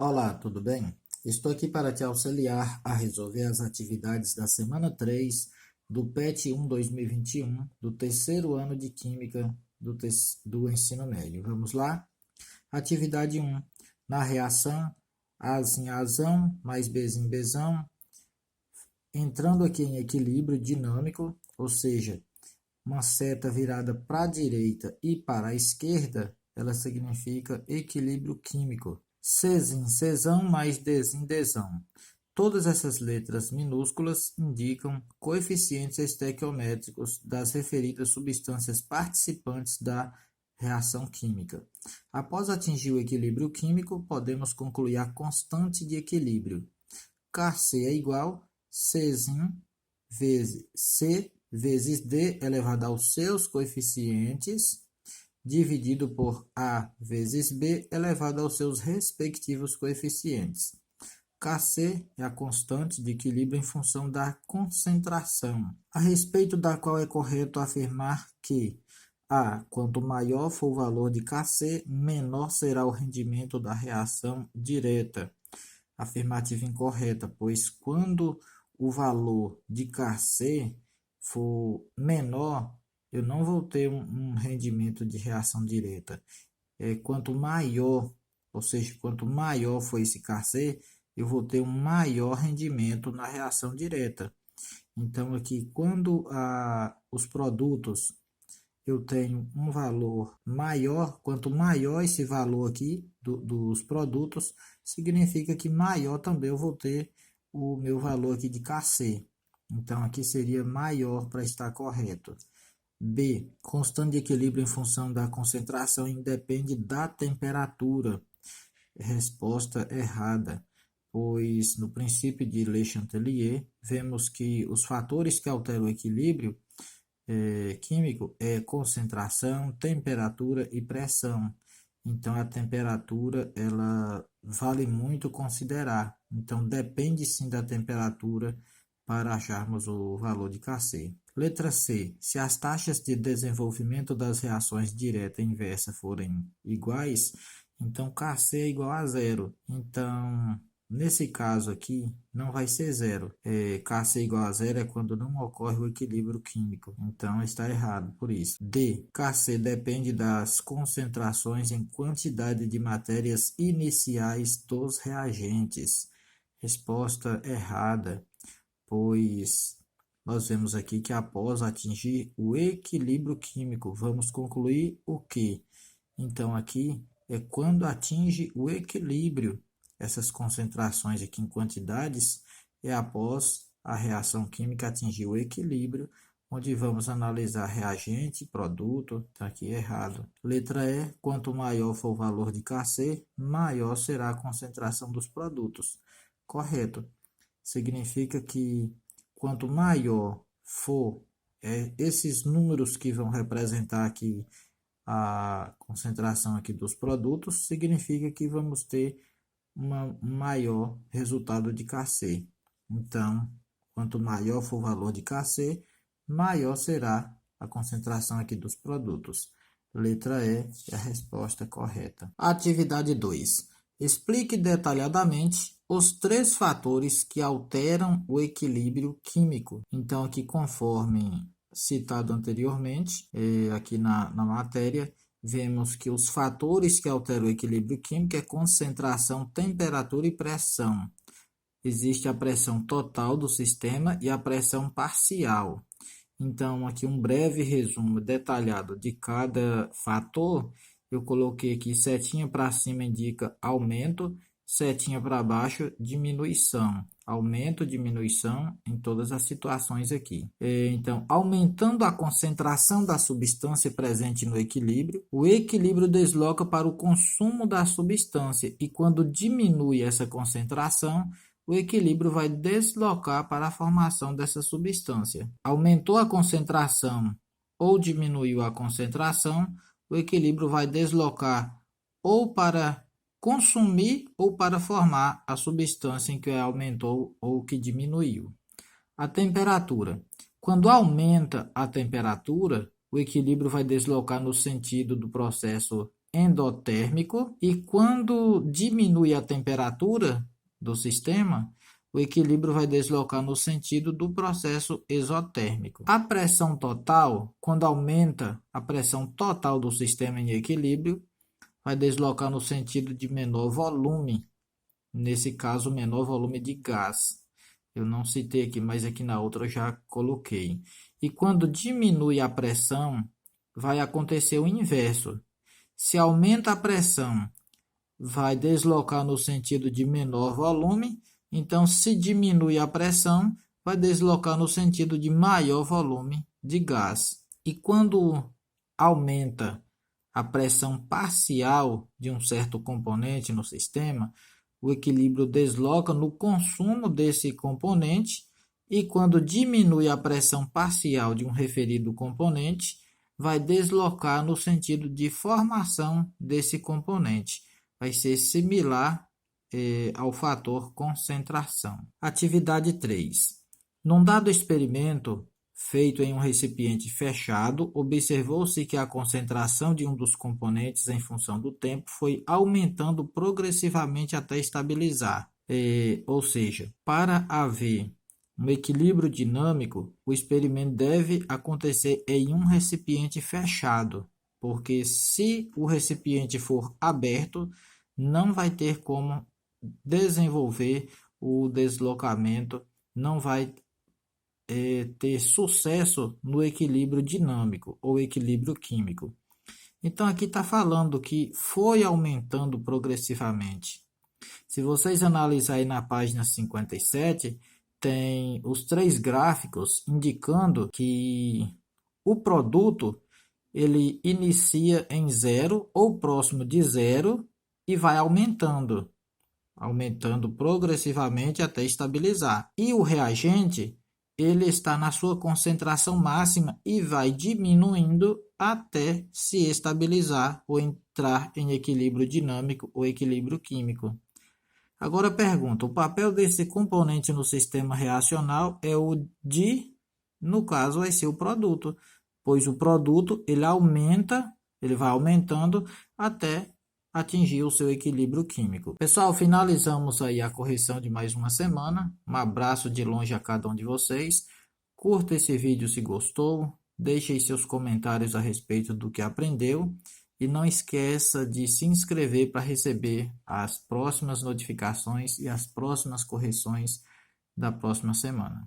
Olá, tudo bem? Estou aqui para te auxiliar a resolver as atividades da semana 3 do PET 1 2021 do terceiro ano de Química do ensino médio. Vamos lá? Atividade 1. Na reação, As em Azão mais Bs em Bzão, entrando aqui em equilíbrio dinâmico, ou seja, uma seta virada para a direita e para a esquerda, ela significa equilíbrio químico. Czim, Czão mais Dzim, Dzão. Todas essas letras minúsculas indicam coeficientes estequiométricos das referidas substâncias participantes da reação química. Após atingir o equilíbrio químico, podemos concluir a constante de equilíbrio. Kc é igual a Czim vezes C vezes D elevado aos seus coeficientes, dividido por A vezes B elevado aos seus respectivos coeficientes. Kc é a constante de equilíbrio em função da concentração, a respeito da qual é correto afirmar que a. Quanto maior for o valor de Kc, menor será o rendimento da reação direta. Afirmativa incorreta, pois quando o valor de Kc for menor, eu não vou ter um rendimento de reação direta. Quanto maior, ou seja, quanto maior for esse Kc, eu vou ter um maior rendimento na reação direta. Então, aqui, quando os produtos eu tenho um valor maior, quanto maior esse valor aqui dos produtos, significa que maior também eu vou ter o meu valor aqui de Kc. Então, aqui seria maior para estar correto. B. Constante de equilíbrio em função da concentração independe da temperatura. Resposta errada, pois no princípio de Le Chatelier, vemos que os fatores que alteram o equilíbrio químico é concentração, temperatura e pressão. Então, a temperatura, ela vale muito considerar. Então, depende sim da temperatura para acharmos o valor de Kc. Letra C. Se as taxas de desenvolvimento das reações direta e inversa forem iguais, então Kc é igual a zero. Então, nesse caso aqui, não vai ser zero. Kc igual a zero é quando não ocorre o equilíbrio químico. Então, está errado por isso. D. Kc depende das concentrações em quantidade de matérias iniciais dos reagentes. Resposta errada, pois nós vemos aqui que após atingir o equilíbrio químico, vamos concluir o quê? Então, aqui é quando atinge o equilíbrio. Essas concentrações aqui em quantidades é após a reação química atingir o equilíbrio, onde vamos analisar reagente, produto. Então, aqui é errado. Letra E. Quanto maior for o valor de Kc, maior será a concentração dos produtos. Correto. Significa que quanto maior for esses números que vão representar aqui a concentração aqui dos produtos, significa que vamos ter um maior resultado de Kc. Então, quanto maior for o valor de Kc, maior será a concentração aqui dos produtos. Letra E é a resposta correta. Atividade 2. Explique detalhadamente os 3 fatores que alteram o equilíbrio químico. Então, aqui conforme citado anteriormente, aqui na matéria, vemos que os fatores que alteram o equilíbrio químico é concentração, temperatura e pressão. Existe a pressão total do sistema e a pressão parcial. Então, aqui um breve resumo detalhado de cada fator. Eu coloquei aqui setinha para cima indica aumento, setinha para baixo diminuição. Aumento, diminuição em todas as situações aqui. Então, aumentando a concentração da substância presente no equilíbrio, o equilíbrio desloca para o consumo da substância e quando diminui essa concentração, o equilíbrio vai deslocar para a formação dessa substância. Aumentou a concentração ou diminuiu a concentração, o equilíbrio vai deslocar ou para consumir ou para formar a substância em que aumentou ou que diminuiu. A temperatura. Quando aumenta a temperatura, o equilíbrio vai deslocar no sentido do processo endotérmico e quando diminui a temperatura do sistema, o equilíbrio vai deslocar no sentido do processo exotérmico. A pressão total, quando aumenta a pressão total do sistema em equilíbrio, vai deslocar no sentido de menor volume, nesse caso, menor volume de gás. Eu não citei aqui, mas aqui na outra eu já coloquei. E quando diminui a pressão, vai acontecer o inverso. Se aumenta a pressão, vai deslocar no sentido de menor volume. Então, se diminui a pressão, vai deslocar no sentido de maior volume de gás. E quando aumenta a pressão parcial de um certo componente no sistema, o equilíbrio desloca no consumo desse componente, e quando diminui a pressão parcial de um referido componente, vai deslocar no sentido de formação desse componente. Vai ser similar ao fator concentração. Atividade 3. Num dado experimento feito em um recipiente fechado, observou-se que a concentração de um dos componentes em função do tempo foi aumentando progressivamente até estabilizar. Ou seja, para haver um equilíbrio dinâmico, o experimento deve acontecer em um recipiente fechado, porque se o recipiente for aberto, não vai ter como desenvolver o deslocamento, não vai ter sucesso no equilíbrio dinâmico ou equilíbrio químico. Então aqui está falando que foi aumentando progressivamente. Se vocês analisarem na página 57, tem os 3 gráficos indicando que o produto ele inicia em 0 ou próximo de 0 e vai aumentando progressivamente até estabilizar. E o reagente ele está na sua concentração máxima e vai diminuindo até se estabilizar ou entrar em equilíbrio dinâmico ou equilíbrio químico. Agora pergunta, o papel desse componente no sistema reacional é o de, no caso, vai ser o produto, pois o produto ele vai aumentando até atingir o seu equilíbrio químico. Pessoal, finalizamos aí a correção de mais uma semana. Um abraço de longe a cada um de vocês. Curta esse vídeo se gostou, deixe aí seus comentários a respeito do que aprendeu e não esqueça de se inscrever para receber as próximas notificações e as próximas correções da próxima semana.